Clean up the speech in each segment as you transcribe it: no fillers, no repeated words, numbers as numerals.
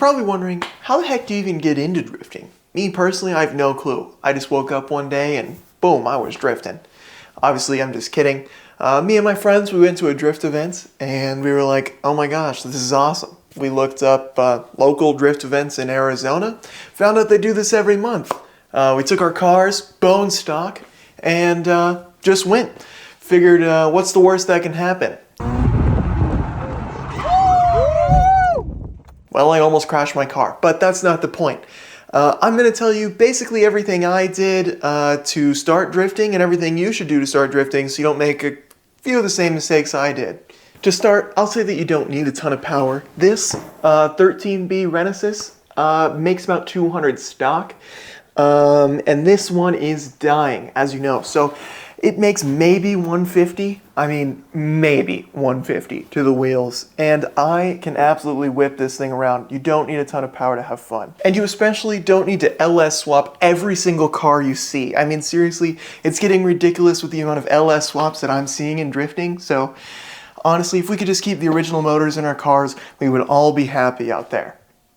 probably wondering, how the heck do you even get into drifting? Me personally, I have no clue. I just woke up one day and boom, I was drifting. Obviously, I'm just kidding. Me and my friends, we went to a drift event and we were like, oh my gosh, this is awesome. We looked up local drift events in Arizona, found out they do this every month. We took our cars, bone stock, and just went. Figured, what's the worst that can happen? Well, I almost crashed my car, but that's not the point. I'm going to tell you basically everything I did to start drifting and everything you should do to start drifting so you don't make a few of the same mistakes I did. To start, I'll say that you don't need a ton of power. This 13B Renesis makes about 200 stock, and this one is dying, as you know. So it makes maybe 150, maybe 150 to the wheels, and I can absolutely whip this thing around. You don't need a ton of power to have fun. And you especially don't need to LS swap every single car you see. I mean, seriously, it's getting ridiculous with the amount of LS swaps that I'm seeing in drifting, so honestly, if we could just keep the original motors in our cars, we would all be happy out there.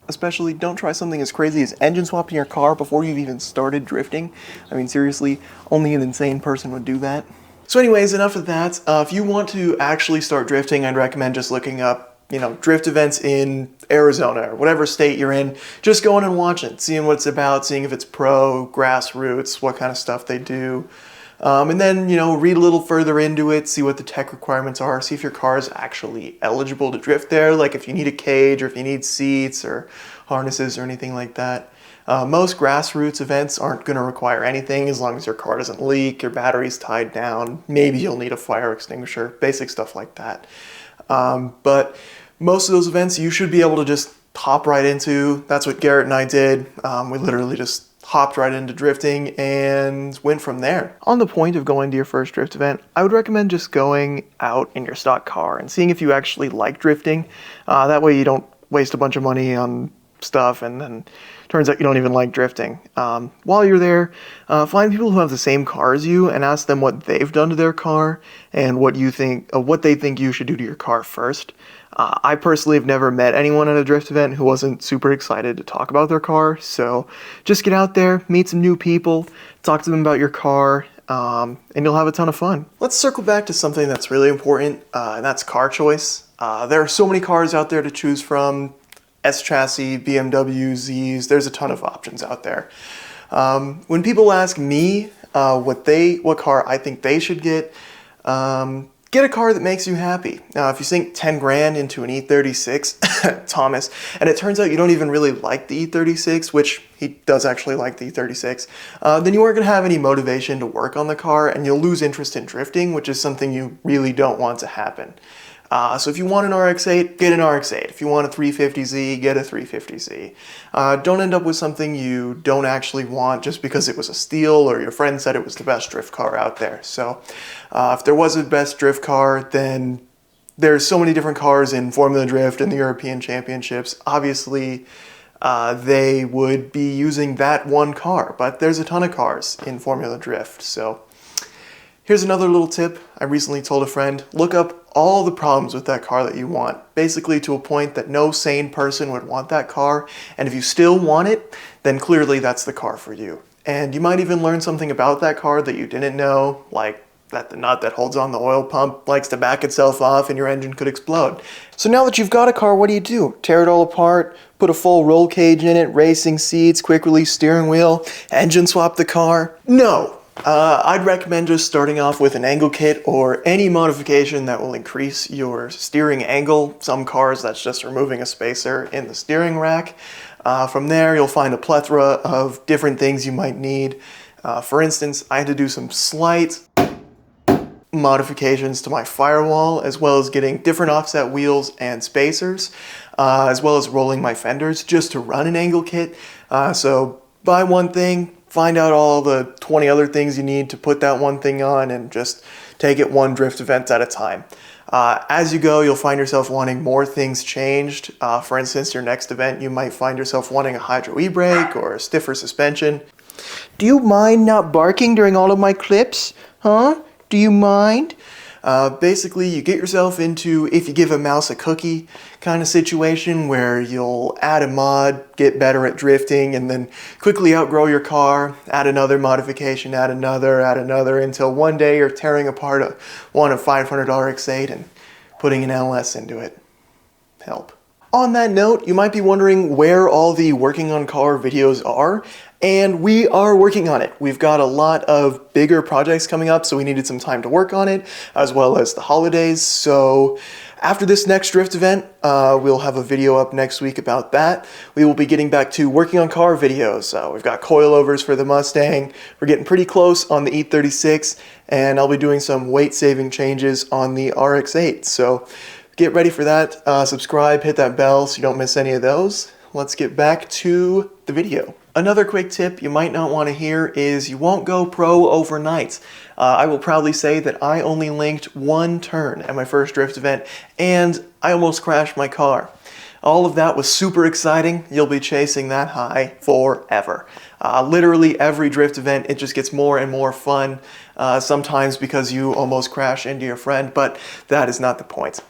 Especially, don't try something as crazy as engine swapping your car before you've even started drifting. I mean, seriously, only an insane person would do that. So anyways, enough of that. If you want to actually start drifting, I'd recommend just looking up, drift events in Arizona or whatever state you're in. Just going and watching, seeing what it's about, seeing if it's pro, grassroots, what kind of stuff they do. And then, read a little further into it, see what the tech requirements are, see if your car is actually eligible to drift there, like if you need a cage or if you need seats or harnesses or anything like that. Most grassroots events aren't going to require anything as long as your car doesn't leak, your battery's tied down, maybe you'll need a fire extinguisher, basic stuff like that. But most of those events you should be able to just hop right into. That's what Garrett and I did. We literally just hopped right into drifting and went from there. On the point of going to your first drift event, I would recommend just going out in your stock car and seeing if you actually like drifting. That way you don't waste a bunch of money on stuff and then turns out you don't even like drifting. While you're there, find people who have the same car as you and ask them what they've done to their car and what they think you should do to your car first. I personally have never met anyone at a drift event who wasn't super excited to talk about their car, so just get out there, meet some new people, talk to them about your car, and you'll have a ton of fun. Let's circle back to something that's really important, and that's car choice. There are so many cars out there to choose from, S-chassis, BMW, Zs, there's a ton of options out there. When people ask me what car I think they should get a car that makes you happy. Now, if you sink 10 grand into an E36, Thomas, and it turns out you don't even really like the E36, which he does actually like the E36, then you aren't going to have any motivation to work on the car, and you'll lose interest in drifting, which is something you really don't want to happen. So if you want an RX-8, get an RX-8. If you want a 350Z, get a 350Z. Don't end up with something you don't actually want just because it was a steal or your friend said it was the best drift car out there. So if there was a best drift car, then there's so many different cars in Formula Drift and the European Championships. Obviously, they would be using that one car, but there's a ton of cars in Formula Drift. So here's another little tip. I recently told a friend, look up all the problems with that car that you want, basically to a point that no sane person would want that car, and if you still want it, then clearly that's the car for you. And you might even learn something about that car that you didn't know, like that the nut that holds on the oil pump likes to back itself off and your engine could explode. So now that you've got a car, what do? Tear it all apart, put a full roll cage in it, racing seats, quick release steering wheel, engine swap the car? No! I'd recommend just starting off with an angle kit or any modification that will increase your steering angle. Some cars, that's just removing a spacer in the steering rack. From there, you'll find a plethora of different things you might need. For instance, I had to do some slight modifications to my firewall, as well as getting different offset wheels and spacers, as well as rolling my fenders just to run an angle kit. So buy one thing, find out all the 20 other things you need to put that one thing on, and just take it one drift event at a time. As you go, you'll find yourself wanting more things changed. For instance, your next event, you might find yourself wanting a hydro e-brake or a stiffer suspension. Do you mind not barking during all of my clips? Huh? Do you mind? Basically, you get yourself into if you give a mouse a cookie kind of situation where you'll add a mod, get better at drifting, and then quickly outgrow your car, add another modification, add another, until one day you're tearing apart a 500 RX-8 and putting an LS into it. Help. On that note, you might be wondering where all the working on car videos are, and we are working on it. We've got a lot of bigger projects coming up, so we needed some time to work on it, as well as the holidays. So after this next drift event, we'll have a video up next week about that. We will be getting back to working on car videos. We've got coilovers for the Mustang. We're getting pretty close on the E36, and I'll be doing some weight-saving changes on the RX-8. So get ready for that. Subscribe, hit that bell so you don't miss any of those. Let's get back to the video. Another quick tip you might not want to hear is you won't go pro overnight. I will proudly say that I only linked one turn at my first drift event, and I almost crashed my car. All of that was super exciting. You'll be chasing that high forever. Literally every drift event, it just gets more and more fun, sometimes because you almost crash into your friend, but that is not the point.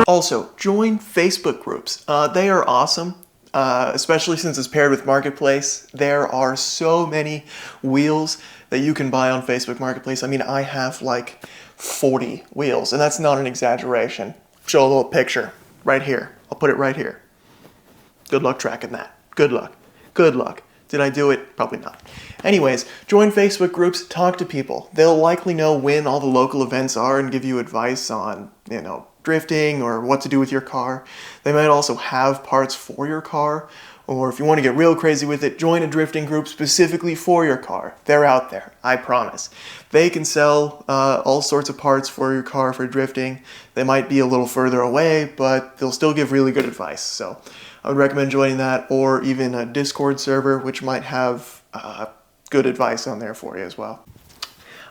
Also, join Facebook groups. They are awesome. Especially since it's paired with Marketplace. There are so many wheels that you can buy on Facebook Marketplace. I mean, I have like 40 wheels, and that's not an exaggeration. Show a little picture right here. I'll put it right here. Good luck tracking that. Good luck. Good luck. Did I do it? Probably not. Anyways, join Facebook groups, talk to people. They'll likely know when all the local events are and give you advice on, drifting or what to do with your car. They might also have parts for your car, or if you want to get real crazy with it, join a drifting group specifically for your car. They're out there, I promise. They can sell all sorts of parts for your car for drifting. They might be a little further away, but they'll still give really good advice. So I would recommend joining that, or even a Discord server, which might have good advice on there for you as well.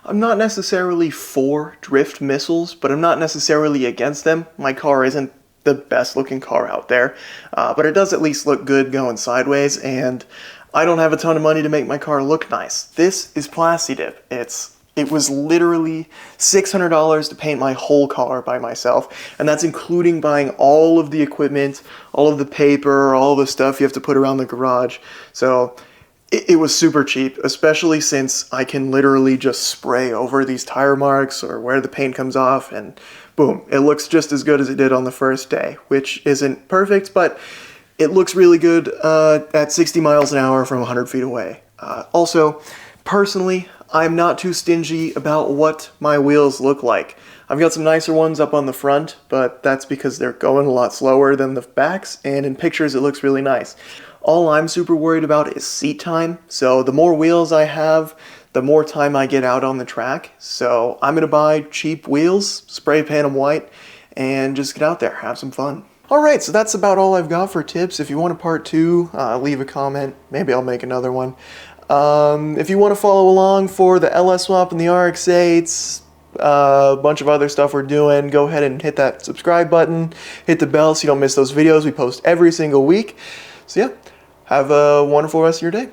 I'm not necessarily for drift missiles, but I'm not necessarily against them. My car isn't the best looking car out there, but it does at least look good going sideways, and I don't have a ton of money to make my car look nice. This is Plastidip. It was literally $600 to paint my whole car by myself, and that's including buying all of the equipment, all of the paper, all the stuff you have to put around the garage. So it was super cheap, especially since I can literally just spray over these tire marks or where the paint comes off, and boom, it looks just as good as it did on the first day, which isn't perfect, but it looks really good at 60 miles an hour from 100 feet away. Also, personally, I'm not too stingy about what my wheels look like. I've got some nicer ones up on the front, but that's because they're going a lot slower than the backs, and in pictures it looks really nice. All I'm super worried about is seat time, so the more wheels I have, the more time I get out on the track. So I'm going to buy cheap wheels, spray paint them white, and just get out there, have some fun. Alright, so that's about all I've got for tips. If you want a part 2, leave a comment. Maybe I'll make another one. If you want to follow along for the LS swap and the RX-8s, a bunch of other stuff we're doing, go ahead and hit that subscribe button, hit the bell so you don't miss those videos. We post every single week. So yeah, have a wonderful rest of your day.